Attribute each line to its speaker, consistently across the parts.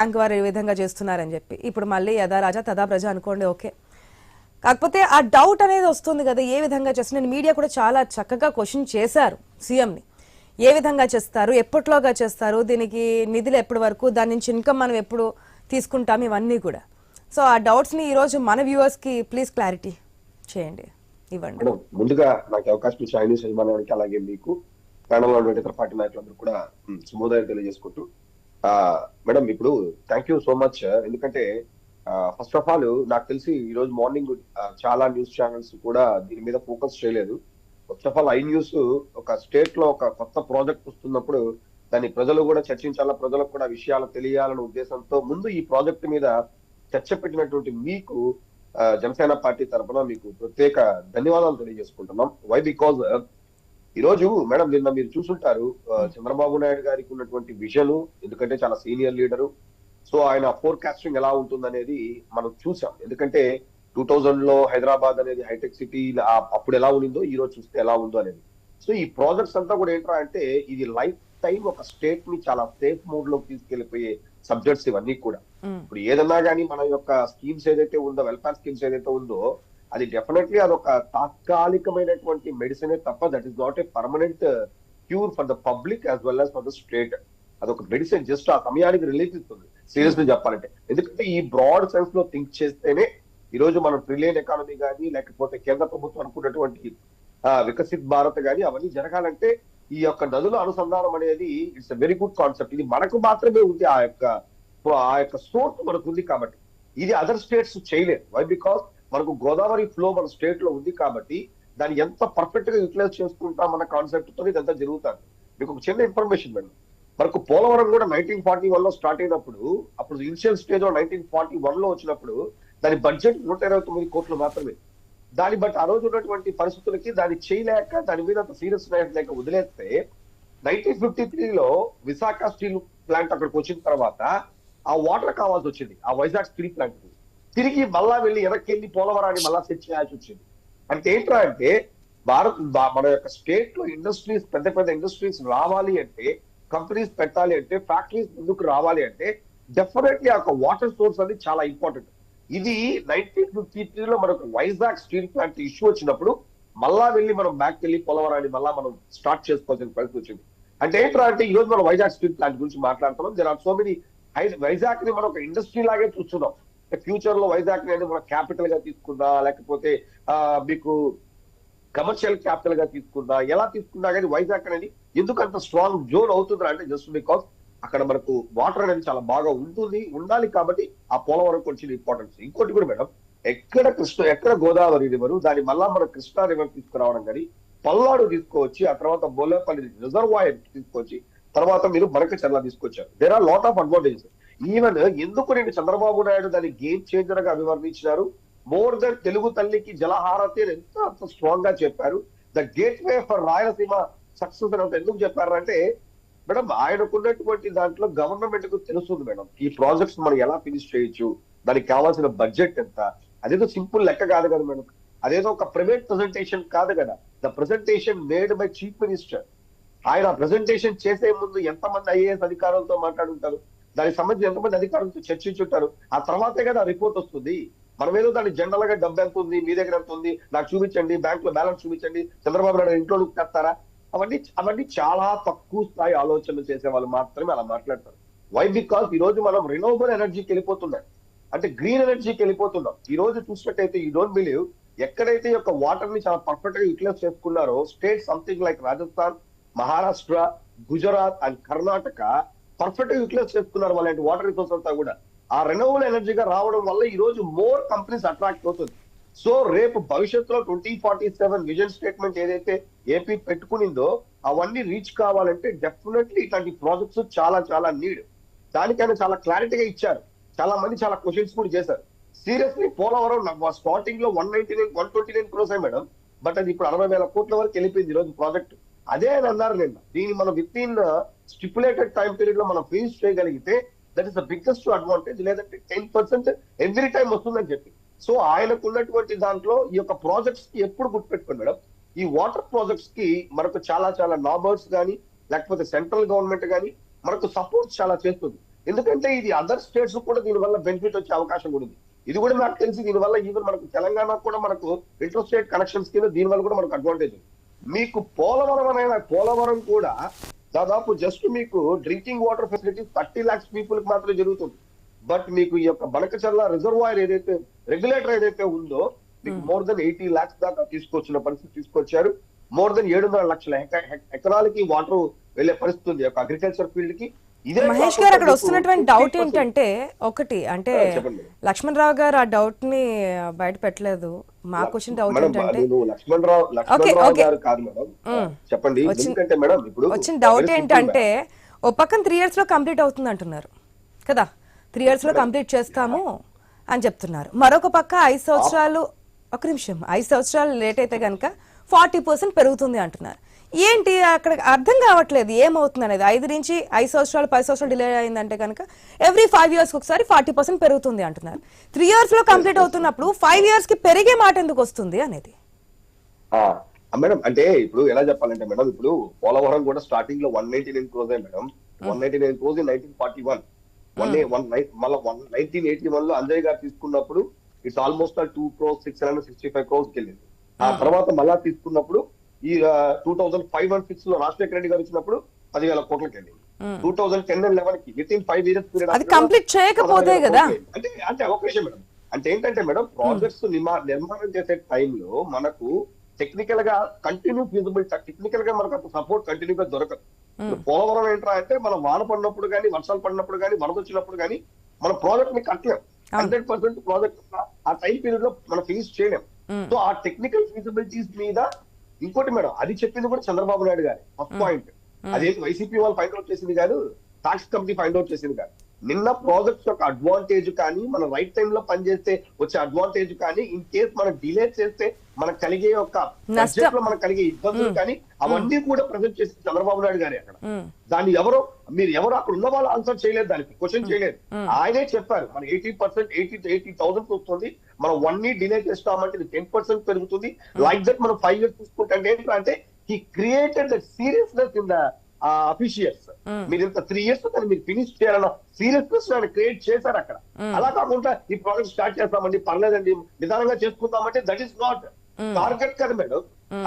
Speaker 1: Bank వారు ఏ విధంగా చేస్తున్నారని చెప్పి. ఇప్పుడు మళ్ళీ యథా రాజా తదా ప్రజ అనుకోండి, ఓకే. కాకపోతే ఆ డౌట్ అనేది వస్తుంది కదా, ఏ విధంగా చేస్తారు. నేను మీడియా కూడా చాలా చక్కగా క్వశ్చన్ చేశారు సీఎంని, ఏ విధంగా చేస్తారు, ఎప్పట్లోగా చేస్తారు, దీనికి నిధులు ఎప్పటి వరకు, దాని నుంచి ఇన్కమ్ మనం ఎప్పుడు తీసుకుంటాం, ఇవన్నీ కూడా. సో ఆ డౌట్స్ని ఈరోజు మన వ్యూవర్స్కి ప్లీజ్ క్లారిటీ చేయండి, ఇవ్వండి.
Speaker 2: ముందుగా నాకు అవకాశం ఇచ్చిన ఐన్యూస్ యజమానికి అలాగే మీకు ప్యానల్ లో ఇతర పార్టీ నాయకులందరూ కూడా శుభోదయం తెలియజేసుకుంటూ మేడం ఇప్పుడు థ్యాంక్ యూ సో మచ్. ఎందుకంటే ఫస్ట్ ఆఫ్ ఆల్ నాకు తెలిసి ఈ రోజు మార్నింగ్ చాలా న్యూస్ ఛానల్స్ కూడా దీని మీద ఫోకస్ చేయలేదు. First of all I news ఒక స్టేట్ లో ఒక కొత్త ప్రాజెక్ట్ వస్తున్నప్పుడు దాన్ని ప్రజలు కూడా చర్చించాలా, ప్రజలకు కూడా విషయాలు తెలియాలనే ఉద్దేశంతో ముందు ఈ ప్రాజెక్ట్ మీద చర్చ పెట్టినటువంటి మీకు జనసేన పార్టీ తరఫున మీకు ప్రత్యేక ధన్యవాదాలు తెలియజేసుకుంటున్నాం. వై బికాజ్ ఈ రోజు మేడం నిన్న మీరు చూసుంటారు చంద్రబాబు నాయుడు గారికి ఉన్నటువంటి విజన్, ఎందుకంటే చాలా సీనియర్ లీడరు. సో ఆయన ఫోర్కాస్టింగ్ ఎలా ఉంటుందనేది మనం చూసాం. ఎందుకంటే 2000 లో హైదరాబాద్ అనేది హైటెక్ సిటీ అప్పుడు ఎలా ఉండిందో ఈ రోజు చూస్తే ఎలా ఉందో అనేది. సో ఈ ప్రాజెక్ట్స్ అంతా కూడా ఏంట్రా అంటే ఇది లైఫ్ టైం ఒక స్టేట్ ని చాలా సేఫ్ మోడ్ లోకి తీసుకెళ్లిపోయే సబ్జెక్ట్స్ ఇవన్నీ కూడా. ఇప్పుడు ఏదన్నా కానీ మన యొక్క స్కీమ్స్ ఏదైతే ఉందో, వెల్ఫేర్ స్కీమ్స్ ఏదైతే ఉందో, అది డెఫినెట్లీ అదొక తాత్కాలికమైనటువంటి మెడిసినే తప్ప that is not a permanent cure for the public as well as for the state. అదొక మెడిసిన్ జస్ట్ ఆ సమయానికి రిలీఫ్ ఇస్తుంది సీరియస్లీ చెప్పాలంటే. ఎందుకంటే ఈ బ్రాడ్ సెన్స్ లో థింక్ చేస్తేనే ఈ రోజు మనం ట్రిలియన్ ఎకానమీ కానీ లేకపోతే కేంద్ర ప్రభుత్వం అనుకున్నటువంటి వికసిత్ భారత్ కానీ అవన్నీ జరగాలంటే ఈ యొక్క నదుల అనుసంధానం అనేది it's a very good concept. ఇది మనకు మాత్రమే ఉంది, ఆ యొక్క సోర్స్ మనకు ఉంది కాబట్టి. ఇది అదర్ స్టేట్స్ చేయలేదు. వై బికాస్ మనకు గోదావరి ఫ్లో మన స్టేట్ లో ఉంది కాబట్టి దాన్ని ఎంత పర్ఫెక్ట్ గా యూటిలైజ్ చేసుకుంటాం అన్న కాన్సెప్ట్ తో ఇదంతా జరుగుతుంది. మీకు ఒక చిన్న ఇన్ఫర్మేషన్ మేడం, మనకు పోలవరం కూడా 1941 లో స్టార్ట్ అయినప్పుడు, అప్పుడు ఇనిషియల్ స్టేజ్ లో 1941 లో వచ్చినప్పుడు దాని బడ్జెట్ 129 కోట్లు మాత్రమే. దాన్ని బట్టి ఆ రోజు ఉన్నటువంటి పరిస్థితులకి దాన్ని చేయలేక దాని మీద అంత సీరియస్ లేక వదిలేస్తే 1953 లో విశాఖ స్టీల్ ప్లాంట్ అక్కడికి వచ్చిన తర్వాత ఆ వాటర్ కావాల్సి వచ్చింది ఆ వైజాగ్ స్టీల్ ప్లాంట్ కి. తిరిగి మళ్ళా వెళ్ళి వెనక్కి పోలవరాన్ని మళ్ళా సెట్ చేయాల్సి వచ్చింది. అంటే ఏంట్రా అంటే మన యొక్క స్టేట్ లో ఇండస్ట్రీస్, పెద్ద పెద్ద ఇండస్ట్రీస్ రావాలి అంటే, కంపెనీస్ పెట్టాలి అంటే, ఫ్యాక్టరీస్ ముందుకు రావాలి అంటే డెఫినెట్లీ ఆ వాటర్ సోర్స్ అనేది చాలా ఇంపార్టెంట్. ఇది 1953 లో మనకు వైజాగ్ స్టీల్ ప్లాంట్ ఇష్యూ వచ్చినప్పుడు మళ్ళా వెళ్ళి మనం బ్యాక్ వెళ్ళి పోలవరాన్ని మళ్ళా మనం స్టార్ట్ చేసుకోవాల్సిన పరిస్థితి వచ్చింది. అంటే ఏంట్రా అంటే ఈ రోజు మనం వైజాగ్ స్టీల్ ప్లాంట్ గురించి మాట్లాడుతున్నాం. There are so many Vizag ని మనం ఒక ఇండస్ట్రీ లాగే చూస్తున్నాం. ఫ్యూచర్ లో వైజాగ్ ని మనం క్యాపిటల్ గా తీసుకున్నా, లేకపోతే మీకు కమర్షియల్ క్యాపిటల్ గా తీసుకున్నా, ఎలా తీసుకున్నా కానీ వైజాగ్ అనేది ఎందుకు అంత స్ట్రాంగ్ జోన్ అవుతుందా అంటే జస్ట్ బికాస్ అక్కడ మనకు వాటర్ అనేది చాలా బాగా ఉండాలి కాబట్టి ఆ పోలవరం కొంచెం ఇంపార్టెన్స్. ఇంకోటి కూడా మేడం, ఎక్కడ గోదావరి రివర్ దాన్ని మళ్ళా మన కృష్ణా రివర్ తీసుకురావడం కానీ, పల్నాడు తీసుకొచ్చి ఆ తర్వాత బోలేపల్లి రిజర్వాయర్ తీసుకొచ్చి తర్వాత మీరు బనకచెర్ల తీసుకొచ్చారు. There are lot of advantages. Even ఎందుకు నేను చంద్రబాబు నాయుడు దాన్ని గేమ్ చేంజర్ గా అభివర్ణించినారు. మోర్ దెన్ తెలుగు తల్లికి జలహారతి అంత స్ట్రాంగ్ గా చెప్పారు. The gate way for Rayalaseema success అని ఎందుకు చెప్పారంటే మేడం ఆయనకున్నటువంటి దాంట్లో గవర్నమెంట్ కు తెలుస్తుంది మేడం ఈ ప్రాజెక్ట్స్ మనం ఎలా ఫినిష్ చేయొచ్చు, దానికి కావాల్సిన బడ్జెట్ ఎంత. అదేదో సింపుల్ లెక్క కాదు కదా మేడం, అదేదో ఒక ప్రైవేట్ ప్రెజెంటేషన్ కాదు కదా. The presentation made by chief minister. ఆయన ప్రెజెంటేషన్ చేసే ముందు ఎంతమంది ఐఏఎస్ అధికారులతో మాట్లాడుంటారు, దానికి సంబంధించి ఎంతమంది అధికారులతో చర్చించుంటారు, ఆ తర్వాతే కదా రిపోర్ట్ వస్తుంది. మనం ఏదో దాన్ని జనరల్ గా డబ్బు ఎంత ఉంది, మీ దగ్గర ఎంత ఉంది, నాకు చూపించండి, బ్యాంక్ లో బ్యాలెన్స్ చూపించండి, చంద్రబాబు నాయుడు ఇంట్లో తెస్తారా, అవన్నీ చాలా తక్కువ స్థాయి ఆలోచనలు చేసే వాళ్ళు మాత్రమే అలా మాట్లాడతారు. వై బికాస్ ఈ రోజు మనం రినోవబుల్ ఎనర్జీకి వెళ్ళిపోతున్నాం, అంటే గ్రీన్ ఎనర్జీకి వెళ్ళిపోతున్నాం. ఈ రోజు చూసినట్టయితే యూ డోంట్ బిలీవ్, ఎక్కడైతే ఈ యొక్క వాటర్ ని చాలా పర్ఫెక్ట్ గా యూటిలైజ్ చేసుకున్నారో state something like Rajasthan, Maharashtra, Gujarat and Karnataka perfect గా యూటిలైజ్ చేసుకున్నారు వాళ్ళ వాటర్ రిసోర్స్ అంతా కూడా. ఆ రెన్యూవబుల్ ఎనర్జీగా రావడం వల్ల ఈ రోజు మోర్ కంపెనీస్ అట్రాక్ట్ అవుతుంది. సో రేపు భవిష్యత్తులో 2047 విజన్ స్టేట్మెంట్ ఏదైతే ఏపీ పెట్టుకునిందో అవన్నీ రీచ్ కావాలంటే డెఫినెట్లీ ఇట్లాంటి ప్రాజెక్ట్స్ చాలా చాలా నీడ్. దానికైనా చాలా క్లారిటీగా ఇచ్చారు. చాలా మంది చాలా క్వశ్చన్స్ కూడా చేశారు. సీరియస్లీ పోలవరం స్టార్టింగ్ లో 129 క్రోర్స్ మేడం, బట్ అది ఇప్పుడు 60,000 కోట్ల వరకు వెళ్ళిపోయింది ఈ రోజు ప్రాజెక్ట్. అదే అని అన్నారు నిన్న. దీన్ని మనం with in stipulated time period లో మనం ఫినిష్ చేయగలిగితే that is the biggest advantage. లేదంటే 10% ఎవ్రీ టైం వస్తుందని చెప్పి. సో ఆయనకు ఉన్నటువంటి దాంట్లో ఈ యొక్క ప్రాజెక్ట్స్ కి ఎప్పుడు గుర్తుపెట్టుకోండి మేడం, ఈ వాటర్ ప్రాజెక్ట్స్ కి మనకు చాలా చాలా నాబర్డ్స్ కానీ లేకపోతే సెంట్రల్ గవర్నమెంట్ కానీ మనకు సపోర్ట్ చాలా చేస్తుంది. ఎందుకంటే ఇది అదర్ స్టేట్స్ కూడా దీనివల్ల బెనిఫిట్ వచ్చే అవకాశం కూడా ఉంది. ఇది కూడా నాకు తెలిసి దీనివల్ల ఈవెన్ మనకు తెలంగాణ కూడా మనకు ఇంటర్ స్టేట్ కనెక్షన్స్ కింద దీనివల్ల కూడా మనకు అడ్వాంటేజ్ ఉంది. మీకు పోలవరం కూడా దాదాపు జస్ట్ మీకు drinking water facility 30 lakhs people కి మాత్రమే జరుగుతుంది. బట్ మీకు ఈ యొక్క బనకచర్ల రిజర్వాయర్ ఏదైతే రెగ్యులేటర్ ఏదైతే ఉందో మీకు మోర్ దెన్ 80 lakhs దాకా తీసుకొచ్చిన పరిస్థితి తీసుకొచ్చారు. మోర్ దెన్ 700 లక్షల ఎకరాలకి వాటర్ వెళ్లే పరిస్థితి ఉంది యొక్క అగ్రికల్చర్ ఫీల్డ్ కి. ఇదే
Speaker 1: మహేష్ గారు అక్కడ వస్తున్నటువంటి డౌట్ ఏంటంటే ఒకటి అంటే లక్ష్మణ్ రావు గారు ఆ డౌట్ ని బయట పెట్టలేదు. మాకు వచ్చిన డౌట్ ఏంటంటే
Speaker 2: లక్ష్మణ్ రావు గారు కాదు మేడం, చెప్పండి. ఎందుకంటే మేడం ఇప్పుడు
Speaker 1: వచ్చిన డౌట్ ఏంటంటే ఓ పక్కన 3 years లో కంప్లీట్ అవుతుంది అంటున్నారు కదా, 3 years లో కంప్లీట్ చేస్తాము అని చెప్తున్నారు. మరొక పక్క 5 సంవత్సరాలు, ఒక నిమిషం, 5 సంవత్సరాలు లేట్ అయితే కనుక 40% పెరుగుతుంది అంటున్నారు. ఏంటి అక్కడ అర్థం కావట్లేదు ఏమవుతుంది అనేది. 5 సంవత్సరాలు 10 సంవత్సరాలు డిలే అయిందంటే కనుక ఎవ్రీ 5 years ఒకసారి 40% పెరుగుతుంది అంటున్నారు. 3 years లో కంప్లీట్ అవుతున్నప్పుడు 5 years కి పెరిగే మాట ఎందుకు వస్తుంది అనేది.
Speaker 2: మేడం అంటే ఇప్పుడు ఎలా చెప్పాలంటే మేడం, ఇప్పుడు పోలవరం కూడా స్టార్టింగ్ లో 199 crores మేడం. 199 crores 1941, మళ్ళీ 1981 లో అంజయ్ గారు తీసుకున్నప్పుడు ఇట్స్ ఆల్మోస్ట్ 2,665 crores వెళ్ళింది. ఆ తర్వాత మళ్ళా తీసుకున్నప్పుడు ఈ 2005-06 లో రాజశేఖర రెడ్డి గారు వచ్చినప్పుడు 10,000 కోట్లకి వెళ్ళింది. 2010-11 కి విత్ ఇన్ 5 years పీరియడ్
Speaker 1: అది కంప్లీట్ చేయకపోతే కదా.
Speaker 2: అంటే ఒక విషయం మేడం, అంటే ఏంటంటే మేడం ప్రాజెక్ట్స్ నిర్మాణం చేసే టైంలో మనకు టెక్నికల్ గా కంటిన్యూ ఫీజిబిలిటీ, టెక్నికల్ గా మనకు అంత సపోర్ట్ కంటిన్యూగా దొరకదు. పోలవరం ఏంట్రా అంటే మనం వాన పడినప్పుడు కానీ, వర్షాలు పడినప్పుడు కానీ, వరద వచ్చినప్పుడు కానీ మన ప్రాజెక్ట్ ని కట్టలేం. 100% ప్రాజెక్ట్ ఆ టైం పీరియడ్ లో మనం ఫినిష్ చేయలేం. సో ఆ టెక్నికల్ ఫీజిబిలిటీస్ మీద ఇంకోటి మేడం, అది చెప్పింది కూడా చంద్రబాబు నాయుడు గారి ఫస్ట్ పాయింట్. అదేంటి వైసీపీ వాళ్ళు ఫైండ్ అవుట్ చేసింది కాదు, టాక్స్ కమిటీ ఫైండ్ అవుట్ చేసింది కాదు. నిన్న ప్రాజెక్ట్స్ యొక్క అడ్వాంటేజ్ కానీ, మన రైట్ టైం లో పనిచేస్తే వచ్చే అడ్వాంటేజ్ కానీ, ఇన్ కేస్ మనం డిలే చేస్తే మనకు కలిగే ఒక బడ్జెట్ లో మనకు కలిగే ఇబ్బందులు కానీ అవన్నీ కూడా ప్రజెంట్ చేసి చంద్రబాబు నాయుడు గారి అక్కడ. దాన్ని మీరు ఎవరు అక్కడ ఉన్న వాళ్ళు ఆన్సర్ చేయలేదు, దానికి క్వశ్చన్ చేయలేదు. ఆయనే చెప్పారు మన 80%, 80,000 వస్తుంది, మనం 1 year డిలే చేస్తామంటే 10% పెరుగుతుంది. లైక్ దట్ మనం 5 years తీసుకుంటే ఏంటంటే he created the seriousness in the officials. మీరు ఇంత 3 years దాన్ని మీరు ఫినిష్ చేయాలన్న సీరియస్నెస్ ఆయన క్రియేట్ చేశారు అక్కడ. అలా కాకుండా ఈ ప్రాజెక్ట్ స్టార్ట్ చేస్తామండి, పర్లేదండి, నిదానంగా చేసుకుందామంటే దట్ ఈస్ నాట్ టార్గెట్ కదా మేడం.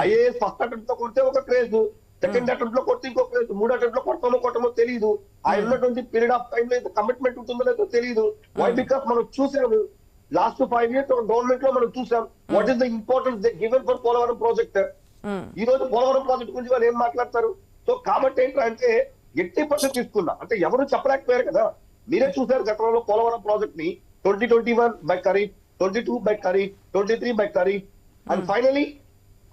Speaker 2: ఐఏఎస్ ఫస్ట్ అటెంప్ట్ తో కొడితే ఒక క్రేజ్, సెకండ్ అటెంప్ట్ లో కొడితే ఇంకో క్రేజ్, 3rd attempt లో కొట్టమో తెలియదు. ఆ ఉన్నటువంటి పీరియడ్ ఆఫ్ టైం లో కమిట్మెంట్ ఉంటుందో లేదో తెలియదు. వై బికాస్ మనం చూసాము లాస్ట్ 5 years గవర్నమెంట్ లో మనం చూసాం what is the importance given for Polavaram project. ఈ రోజు పోలవరం ప్రాజెక్ట్ గురించి వాళ్ళు ఏం మాట్లాడతారు? సో కాబట్టి ఏంటంటే 80% తీసుకున్నా అంటే ఎవరు చెప్పలేకపోయారు కదా. మీరే చూసారు గతంలో పోలవరం ప్రాజెక్ట్ ని 2021 by kharif, 22 by kharif, 23 by kharif, and finally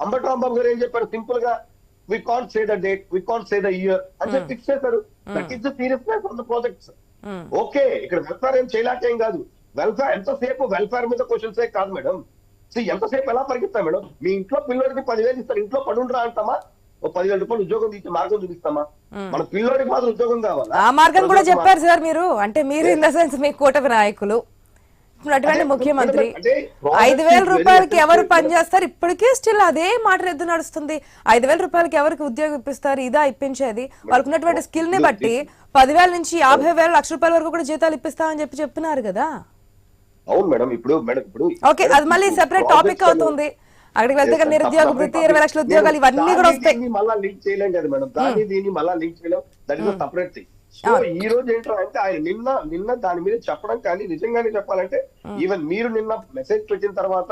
Speaker 2: Ambati Rambabu garu ఏం చెప్పారు? సింపుల్ గా we can't say the date, we can't say the year అని చెప్పి ఫిక్స్ చేశారు. That is the seriousness of the projects. Okay, ఇక్కడ వెల్ఫేర్ ఏం చేయలేకేం కాదు. వెల్ఫేర్ ఎంతసేపు వెల్ఫేర్ మీద క్వశ్చన్స్ కాదు మేడం. ఎంతసేపు ఎలా పరిగెత్తా మేడం? మీ ఇంట్లో పిల్లడికి 10,000 ఇస్తారు, ఇంట్లో పడుండ్రా అంటామా? ఓ 10,000 రూపాయలు ఉద్యోగం తీసి మార్గం చూపిస్తామా? మన పిల్లోడికి మాత్రం ఉద్యోగం కావాలా?
Speaker 1: ఆ మార్గం కూడా చెప్పారు సార్ మీరు. అంటే మీరు ఇన్ ద సెన్స్ మీ కూటమి నాయకులు, అటువంటి ముఖ్యమంత్రి 5,000 రూపాయలకి ఎవరు పనిచేస్తారు? ఇప్పటికే స్టిల్ అదే మాట ఎద్దు నడుస్తుంది. 5,000 రూపాయలకి ఎవరికి ఉద్యోగం ఇప్పిస్తారు? ఇదా ఇప్పించేది? వాళ్ళకు ఉన్నటువంటి స్కిల్ ని బట్టి 10,000 నుంచి 50,000, లక్ష రూపాయల వరకు కూడా జీతాలు ఇప్పిస్తామని చెప్తున్నారు కదా.
Speaker 2: అవును మేడం. ఇప్పుడు
Speaker 1: ఓకే, అది మళ్ళీ సెపరేట్ టాపిక్ అవుతుంది. అక్కడికి వెళ్తే నిరుద్యోగ వృత్తి, 20 లక్షల ఉద్యోగాలు ఇవన్నీ కూడా వస్తాయి.
Speaker 2: మళ్ళీ లింక్ చేయలేం కదా మేడం, దీన్ని మళ్ళీ లింక్ చేయలేం. That is separate thing. So ఈ రోజు ఏంటంటే ఆయన నిన్న దాని మీద చెప్పడం కానీ, నిజంగానే చెప్పాలంటే ఈవెన్ మీరు నిన్న మెసేజ్ పెట్టిన తర్వాత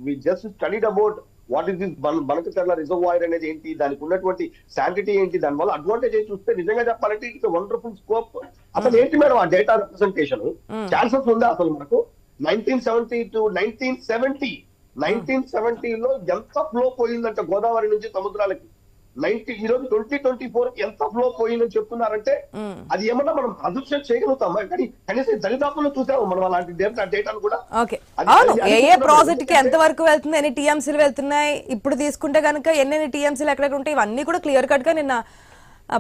Speaker 2: we just studied about what is this Banakacherla reservoir అనేది ఏంటి, దానికి ఉన్నటువంటి శాంటిటీ ఏంటి, దాని వల్ల అడ్వాంటేజ్ చూస్తే నిజంగా చెప్పాలంటే ఇట్స్ వండర్ఫుల్ స్కోప్. అసలు ఏంటి మేడం ఆ డేటా రిప్రజెంటేషన్? ఛాన్సెస్ ఉందా అసలు మనకు? 1970 to 1970లో ఎంత ఫ్లో పోయిందంటే గోదావరి నుంచి సముద్రాలకి, ఈ రోజు 2024 ఎంత ఫ్లో పోయిందని చెప్తున్నారంటే అది ఏమన్నా మనం అదృష్టం చేయగలుగుతామా? కానీ కనీసం దరిదాపుల్లో చూసాము మనం అలాంటి డేటాను కూడా.
Speaker 1: అవును, ఏ ప్రాజెక్ట్ కి ఎంత వరకు వెళ్తుంది, ఎన్ని టీఎంసీలు వెళ్తున్నాయి, ఇప్పుడు తీసుకుంటే కనుక ఎన్ని టీఎంసీలు ఎక్కడెక్కడ ఉంటాయి, ఇవన్నీ కూడా క్లియర్ కట్ గా నిన్న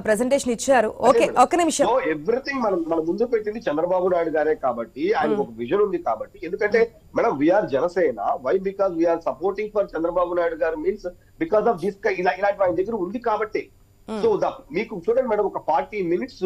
Speaker 1: ప్రెజెంటేషన్ ఇచ్చారు. ఓకే, ఒక నిమిషం.
Speaker 2: ఎవ్రీథింగ్ మన ముందు పెట్టింది చంద్రబాబు నాయుడు గారే కాబట్టి, ఆయన ఒక విజన్ ఉంది కాబట్టి. ఎందుకంటే madam we are Janasena, why because we are supporting for Chandrababu Naidu garu means because of this ఇలాంటి ఆయన దగ్గర ఉంది కాబట్టి. సో మీకు చూడండి మేడం, ఒక 40 minutes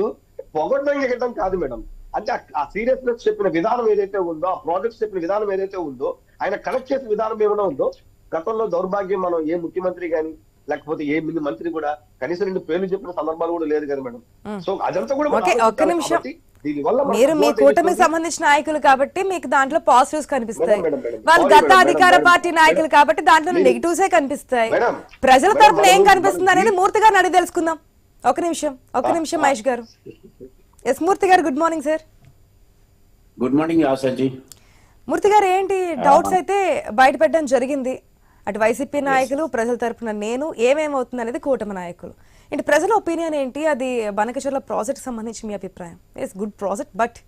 Speaker 2: పొగడ్డం ఎగడం కాదు మేడం. అంటే ఆ సీరియస్నెస్ చెప్పిన విధానం ఏదైతే ఉందో, ఆ ప్రాజెక్ట్స్ చెప్పిన విధానం ఏదైతే ఉందో, ఆయన కనెక్ట్ చేసిన విధానం ఏమైనా ఉందో, గతంలో దౌర్భాగ్యం మనం ఏ ముఖ్యమంత్రి గాని లేకపోతే ఏ మంత్రి కూడా కనీసం 2 పేర్లు చెప్పిన సందర్భాలు కూడా లేదు కదా మేడం. సో అదంతా కూడా మనం
Speaker 1: ఓకే, ఒక్క
Speaker 2: ఆలోచించాలి
Speaker 1: నిమిషం.
Speaker 2: కాబట్టి దీనివల్ల మనకు
Speaker 1: మీరు మీ
Speaker 2: advantage
Speaker 1: కూటమికి
Speaker 2: ఉంటుంది.
Speaker 1: సంబంధించిన నాయకులు కాబట్టి మీకు దాంట్లో పాజిటివ్స్ కనిపిస్తాయి.
Speaker 2: మేడం, మేడం,
Speaker 1: వాళ్ళు
Speaker 2: sorry
Speaker 1: గత
Speaker 2: మేడం,
Speaker 1: అధికార
Speaker 2: మేడం,
Speaker 1: పార్టీ
Speaker 2: మేడం,
Speaker 1: నాయకులు కాబట్టి దాంట్లో
Speaker 2: మీరు-
Speaker 1: నెగిటివ్సే కనిపిస్తాయి.
Speaker 2: మేడం,
Speaker 1: ప్రజల
Speaker 2: మేడం,
Speaker 1: తరపున ఏం
Speaker 2: మనం-
Speaker 1: కనిపిస్తుంది అనేది
Speaker 2: మనం-
Speaker 1: మూర్తి గారిని అడిగి తెలుసుకుందాం. ఒక నిమిషం మహేష్ గారు. ఎస్ మూర్తి గారు, good morning sir.
Speaker 3: Good morning Ashaji.
Speaker 1: Murthy గారు, ఏంటి డౌట్స్ అయితే బయట పెట్టడం జరిగింది. అటు వైసీపీ నాయకులు, ప్రజల తరపున నేను, ఏమేమవుతుంది అనేది కూటమి నాయకులు. ఏంటి ప్రజల ఒపీనియన్ ఏంటి? అది బనకచర్ల ప్రాజెక్ట్ సంబంధించి మీ అభిప్రాయం? Yes, good project, but